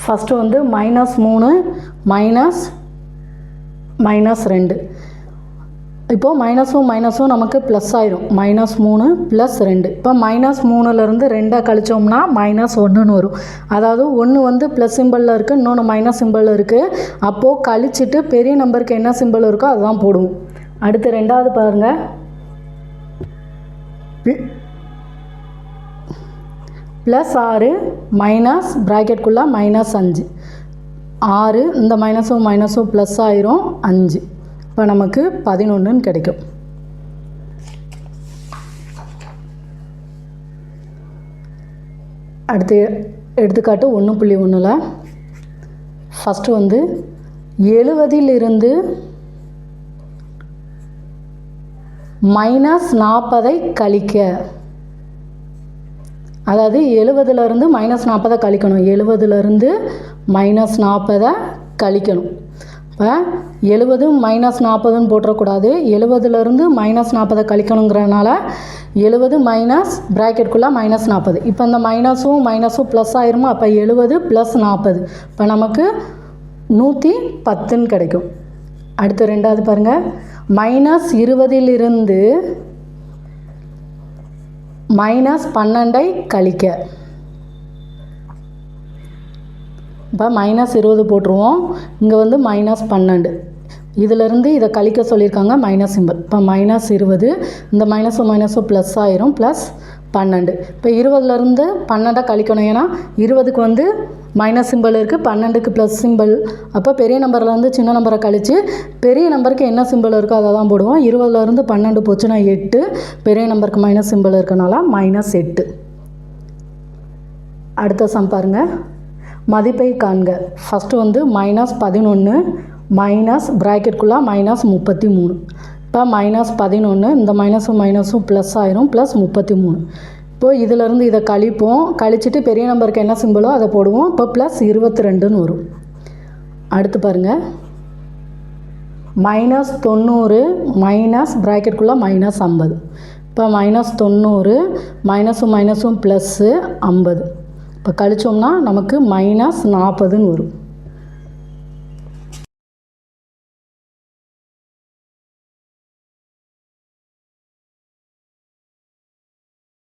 First வந்து -3 minus 2. இப்போது மைனஸும் மைனஸும் நமக்கு ப்ளஸ் ஆயிரும். -3 + 2. இப்போ -3லேருந்து 2 கழிச்சோம்னா -1ன்னு வரும். அதாவது ஒன்று வந்து ப்ளஸ் சிம்பிளில் இருக்குது, இன்னொன்று மைனஸ் சிம்பிளில் இருக்குது. அப்போது கழிச்சிட்டு பெரிய நம்பருக்கு என்ன சிம்பிள் இருக்கோ அதுதான் போடுவோம். அடுத்து ரெண்டாவது பாருங்கள். +6 மைனஸ் ப்ராக்கெட்குள்ளே -5. 6 இந்த மைனஸும் ப்ளஸ் ஆயிரும் 5. இப்போ நமக்கு 11ன்னு கிடைக்கும். அடுத்து எடுத்துக்காட்டு 1.1ல் ஃபஸ்ட்டு வந்து 70லிருந்து -40 கழிக்க. அதாவது 70லேருந்து -40 கழிக்கணும். 70லேருந்து -40 கழிக்கணும். இப்போ 70 -40ன்னு போட்டுறக்கூடாது. 70லேருந்து -40 கழிக்கணுங்கிறதுனால 70 மைனஸ் ப்ராக்கெட்குள்ளே -40. இப்போ இந்த மைனஸும் ப்ளஸ் ஆயிருமா? அப்போ 70 + 40. இப்போ நமக்கு 110ன்னு கிடைக்கும். அடுத்து ரெண்டாவது பாருங்கள். -20லிருந்து -12 கழிக்க. இப்போ -20 போட்டுருவோம். இங்கே வந்து -12. இதிலேருந்து இதை கழிக்க சொல்லியிருக்காங்க மைனஸ் சிம்பிள். இப்போ -20 இந்த மைனஸும் ப்ளஸ் ஆயிரும் +12. இப்போ 20லேருந்து 12 கழிக்கணும். ஏன்னா 20க்கு வந்து மைனஸ் சிம்பிள் இருக்குது, 12க்கு ப்ளஸ் சிம்பிள். அப்போ பெரிய நம்பர்லேருந்து சின்ன நம்பரை கழித்து பெரிய நம்பருக்கு என்ன சிம்பிள் இருக்கோ அதை தான் போடுவோம். 20லேருந்து 12 போச்சுன்னா 8. பெரிய நம்பருக்கு மைனஸ் சிம்பிள் இருக்கனால -8. அடுத்த சம் பாருங்கள். மதிப்பை காண்க. ஃபஸ்ட்டு வந்து -11 மைனஸ் ப்ராக்கெட்குள்ளே -33. இப்போ -11 இந்த மைனஸும் ப்ளஸ் ஆயிரும் +33. இப்போது இதிலேருந்து இதை கழிப்போம். கழிச்சிட்டு பெரிய நம்பருக்கு என்ன சிம்பிளோ அதை போடுவோம். இப்போ +22ன்னு வரும். அடுத்து பாருங்கள். -90 மைனஸ் ப்ராக்கெட்குள்ளே -50. இப்போ -90 மைனஸும் +50. இப்போ கழிச்சோம்னா நமக்கு -40ன்னு வரும்.